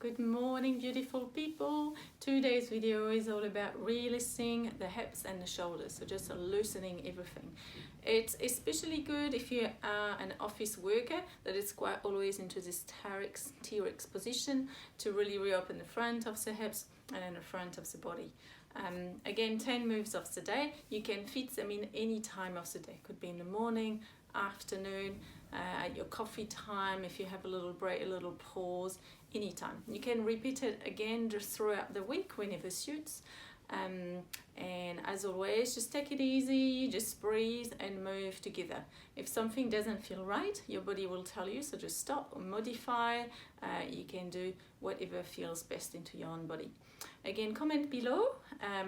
Good morning, beautiful people. Today's video is all about releasing the hips and the shoulders, so just loosening everything. It's especially good if you are an office worker, that is quite always into this T-Rex position to really reopen the front of the hips and then the front of the body. Again, 10 moves of the day. You can fit them in any time of the day. Could be in the morning, afternoon, at your coffee time, if you have a little break, a little pause, anytime. You can repeat it again just throughout the week whenever suits. And as always, just take it easy, just breathe and move together. If something doesn't feel right, your body will tell you, so just stop or modify. You can do whatever feels best into your own body. Again, comment below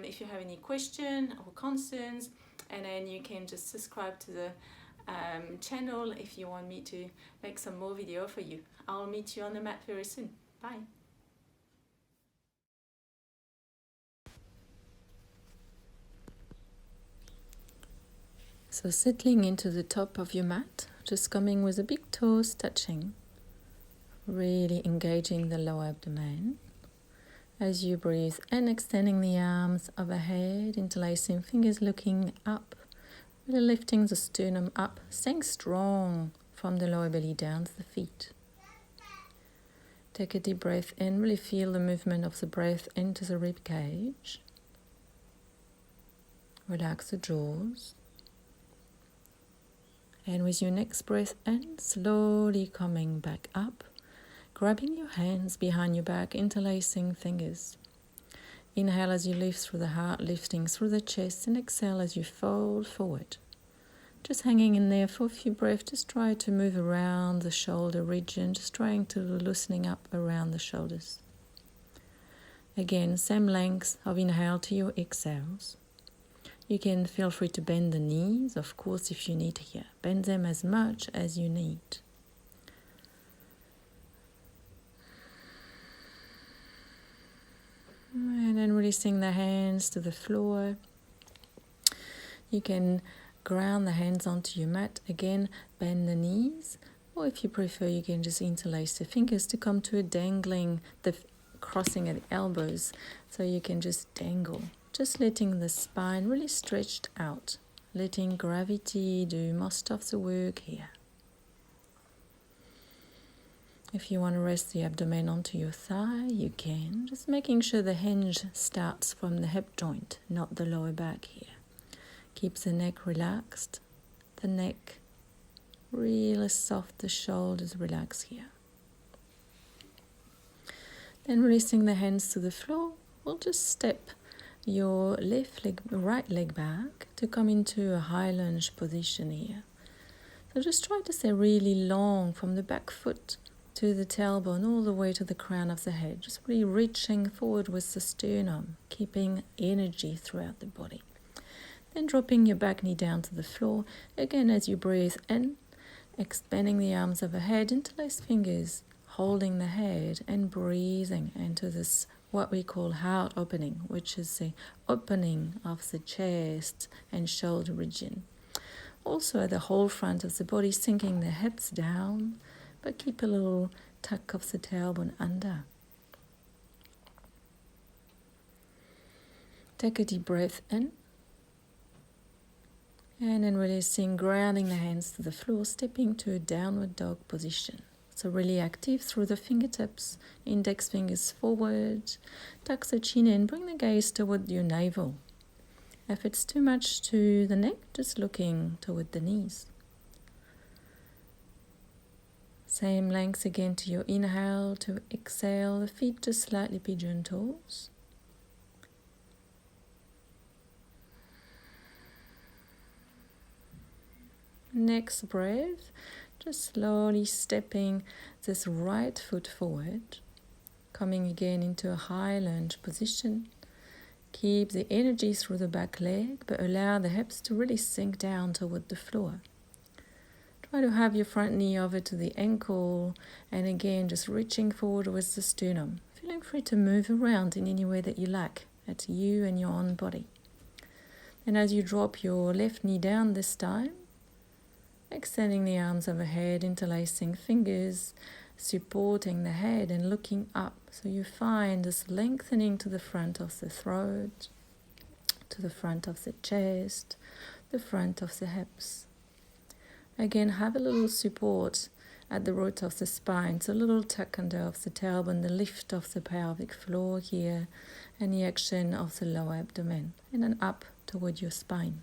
if you have any question or concerns, and then you can just subscribe to the channel if you want me to make some more video for you. I'll meet you on the mat very soon. Bye. So settling into the top of your mat, just coming with the big toes touching, really engaging the lower abdomen. As you breathe and extending the arms overhead, interlacing fingers, looking up, really lifting the sternum up, staying strong from the lower belly down to the feet. Take a deep breath in, really feel the movement of the breath into the rib cage. Relax the jaws. And with your next breath in, slowly coming back up, grabbing your hands behind your back, interlacing fingers. Inhale as you lift through the heart, lifting through the chest, and exhale as you fold forward. Just hanging in there for a few breaths. Just try to move around the shoulder region, just trying to loosening up around the shoulders. Again, same length of inhale to your exhales. You can feel free to bend the knees, of course, if you need here. Bend them as much as you need. And then releasing the hands to the floor. You can ground the hands onto your mat. Again, bend the knees. Or if you prefer, you can just interlace the fingers to come to a dangling, the crossing at the elbows. So you can just dangle. Just letting the spine really stretched out. Letting gravity do most of the work here. If you want to rest the abdomen onto your thigh, you can. Just making sure the hinge starts from the hip joint, not the lower back here. Keep the neck relaxed. The neck really soft, the shoulders relax here. Then releasing the hands to the floor, we'll just step your right leg back to come into a high lunge position here. So just try to stay really long from the back foot to the tailbone all the way to the crown of the head. Just really reaching forward with the sternum, keeping energy throughout the body. Then dropping your back knee down to the floor. Again, as you breathe in, expanding the arms overhead, interlace fingers, holding the head and breathing into this what we call heart opening, which is the opening of the chest and shoulder region. Also the whole front of the body, sinking the hips down, but keep a little tuck of the tailbone under. Take a deep breath in. And then releasing, grounding the hands to the floor, stepping to a downward dog position. So really active through the fingertips, index fingers forward, tuck the chin in, bring the gaze toward your navel. If it's too much to the neck, just looking toward the knees. Same length again to your inhale, to exhale, the feet just slightly pigeon toes. Next breath, just slowly stepping this right foot forward, coming again into a high lunge position. Keep the energy through the back leg, but allow the hips to really sink down toward the floor. Try to have your front knee over to the ankle, and again just reaching forward with the sternum. Feeling free to move around in any way that you like. That's you and your own body. And as you drop your left knee down this time, extending the arms overhead, interlacing fingers, supporting the head and looking up. So you find this lengthening to the front of the throat, to the front of the chest, the front of the hips. Again, have a little support at the root of the spine, so a little tuck under of the tailbone, the lift of the pelvic floor here, and the action of the lower abdomen, and then up toward your spine.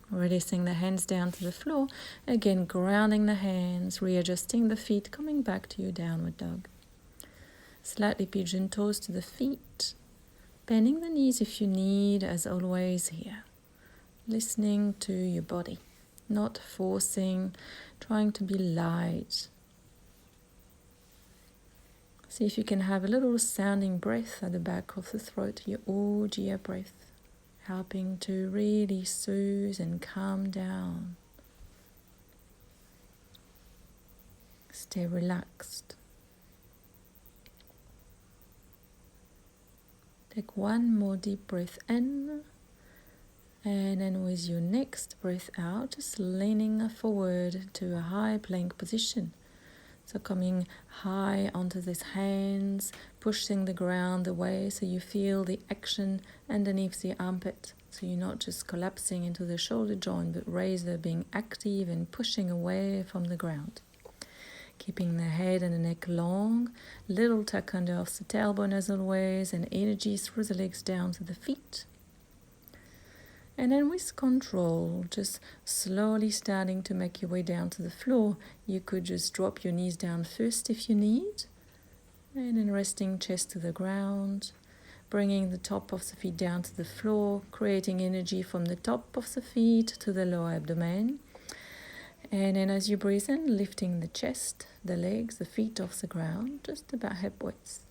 Releasing the hands down to the floor, again grounding the hands, readjusting the feet, coming back to your downward dog. Slightly pigeon toes to the feet, bending the knees if you need, as always here. Listening to your body, not forcing, trying to be light. See if you can have a little sounding breath at the back of the throat, your Ujjayi breath, helping to really soothe and calm down. Stay relaxed. Take one more deep breath in, and then with your next breath out, just leaning forward to a high plank position. So coming high onto these hands, pushing the ground away so you feel the action underneath the armpit. So you're not just collapsing into the shoulder joint, but rather being active and pushing away from the ground. Keeping the head and the neck long, little tuck under of the tailbone as always, and energy through the legs down to the feet. And then with control, just slowly starting to make your way down to the floor. You could just drop your knees down first if you need, and then resting chest to the ground, bringing the top of the feet down to the floor, creating energy from the top of the feet to the lower abdomen. And then as you breathe in, lifting the chest, the legs, the feet off the ground, just about hip width.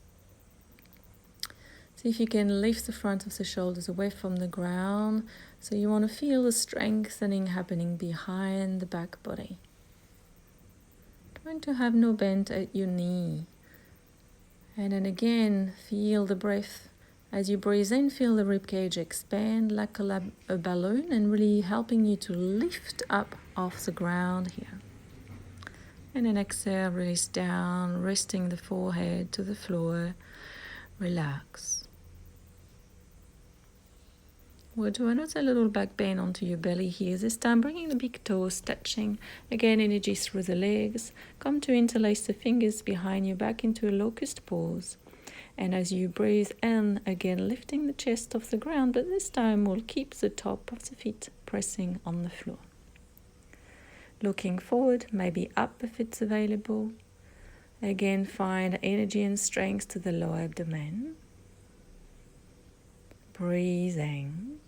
See if you can lift the front of the shoulders away from the ground. So you want to feel the strengthening happening behind the back body. Trying to have no bend at your knee. And then again, feel the breath. As you breathe in, feel the ribcage expand like a balloon, and really helping you to lift up off the ground here. And then exhale, release down, resting the forehead to the floor. Relax. We'll do another little back bend onto your belly here. This time bringing the big toes touching. Again, energy through the legs. Come to interlace the fingers behind your back into a locust pose. And as you breathe in, again lifting the chest off the ground, but this time we'll keep the top of the feet pressing on the floor. Looking forward, maybe up if it's available. Again, find energy and strength to the lower abdomen. Breathing,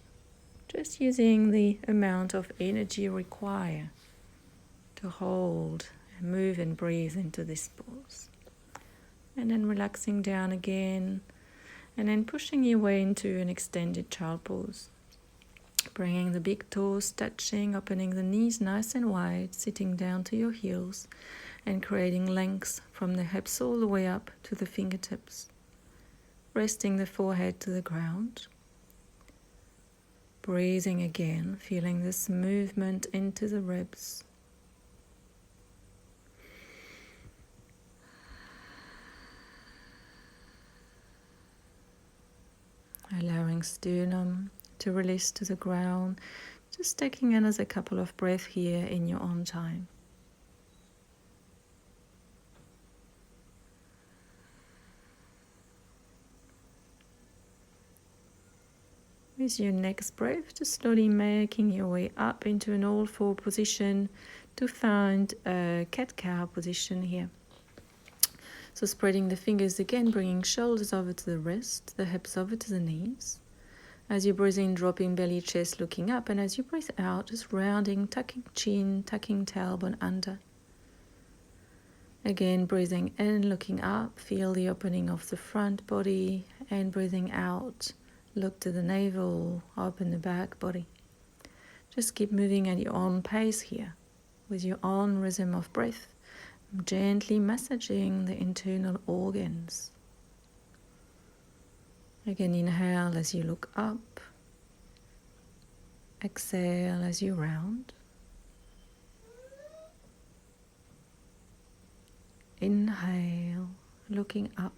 just using the amount of energy required to hold and move and breathe into this pose. And then relaxing down again, and then pushing your way into an extended child pose. Bringing the big toes touching, opening the knees nice and wide, sitting down to your heels, and creating length from the hips all the way up to the fingertips. Resting the forehead to the ground. Breathing again, feeling this movement into the ribs. Allowing sternum to release to the ground, just taking another couple of breaths here in your own time. With your next breath, just slowly making your way up into an all-four position to find a cat-cow position here. So spreading the fingers again, bringing shoulders over to the wrist, the hips over to the knees. As you breathe in, dropping belly, chest, looking up. And as you breathe out, just rounding, tucking chin, tucking tailbone under. Again, breathing in, looking up. Feel the opening of the front body. And breathing out, look to the navel, open the back body. Just keep moving at your own pace here, with your own rhythm of breath. Gently massaging the internal organs. Again, inhale as you look up, Exhale as you round. Inhale, looking up.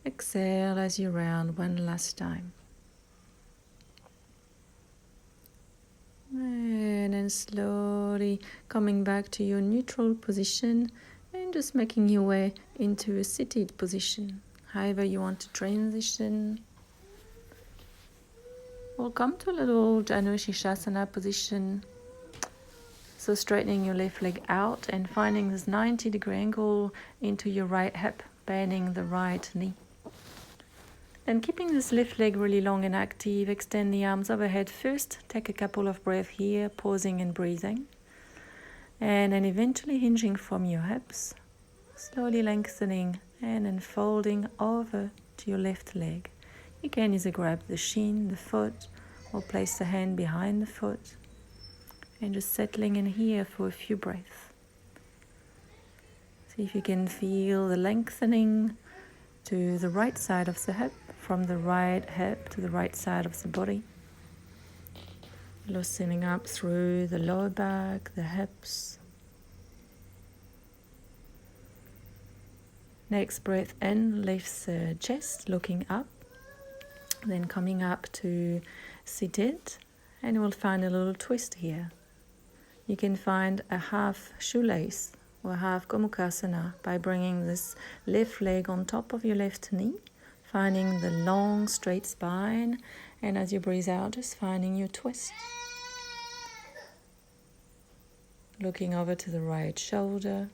Exhale as you round one last time. And then slowly coming back to your neutral position and just making your way into a seated position. However you want to transition. We'll come to a little Janu Shirshasana position. So straightening your left leg out and finding this 90-degree angle into your right hip, bending the right knee. And keeping this left leg really long and active, extend the arms overhead first. Take a couple of breaths here, pausing and breathing. And then eventually hinging from your hips, slowly lengthening and then folding over to your left leg. You can either grab the shin, the foot, or place the hand behind the foot. And just settling in here for a few breaths. See if you can feel the lengthening to the right side of the hip, from the right hip to the right side of the body. Loosening up through the lower back, the hips. Next breath in, lifts the chest, looking up. Then coming up to seated, and we'll find a little twist here. You can find a half shoelace or half Gomukhasana by bringing this left leg on top of your left knee, finding the long straight spine, and as you breathe out, just finding your twist. Looking over to the right shoulder.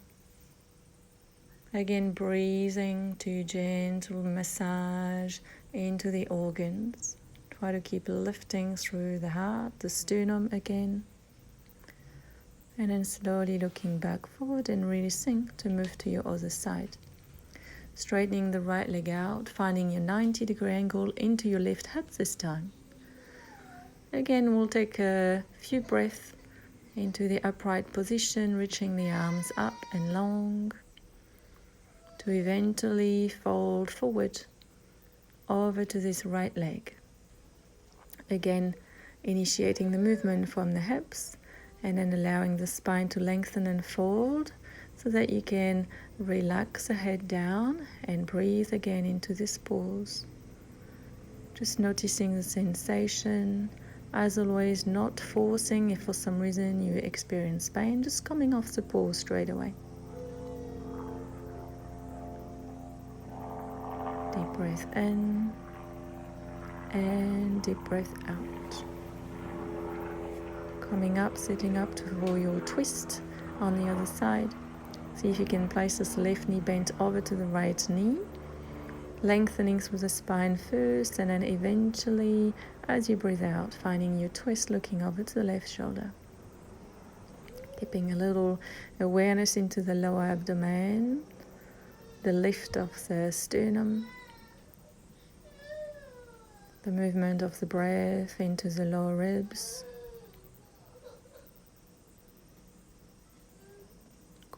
Again, breathing to gentle massage into the organs. Try to keep lifting through the heart, the sternum again. And then slowly looking back forward and releasing to move to your other side. Straightening the right leg out, finding your 90-degree angle into your left hip this time. Again, we'll take a few breaths into the upright position, reaching the arms up and long, to eventually fold forward over to this right leg. Again, initiating the movement from the hips, and then allowing the spine to lengthen and fold so that you can relax the head down and breathe again into this pause. Just noticing the sensation. As always, not forcing if for some reason you experience pain, just coming off the pause straight away. Deep breath in and deep breath out. Coming up, sitting up for your twist on the other side. See if you can place this left knee bent over to the right knee. Lengthening through the spine first, and then eventually, as you breathe out, finding your twist, looking over to the left shoulder. Keeping a little awareness into the lower abdomen, the lift of the sternum, the movement of the breath into the lower ribs.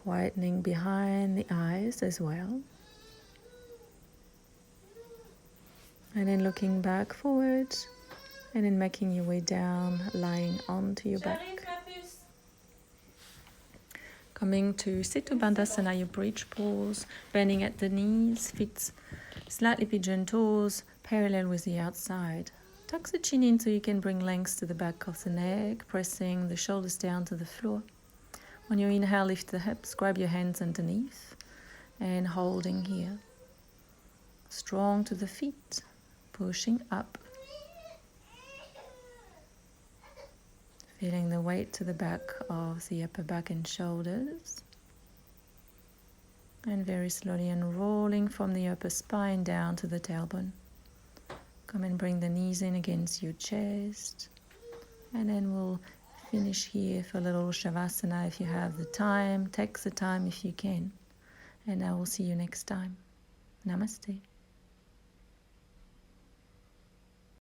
Quietening behind the eyes as well. And then looking back forward, and then making your way down, lying onto your back. Coming to Setu Bandhasana, your bridge pose, bending at the knees, feet slightly pigeon toes, parallel with the outside. Tuck the chin in so you can bring length to the back of the neck, pressing the shoulders down to the floor. On your inhale, lift the hips, grab your hands underneath, and holding here. Strong to the feet, pushing up. Feeling the weight to the back of the upper back and shoulders. And very slowly unrolling from the upper spine down to the tailbone. Come and bring the knees in against your chest. And then we'll finish here for a little Shavasana if you have the time. Take the time if you can. And I will see you next time. Namaste.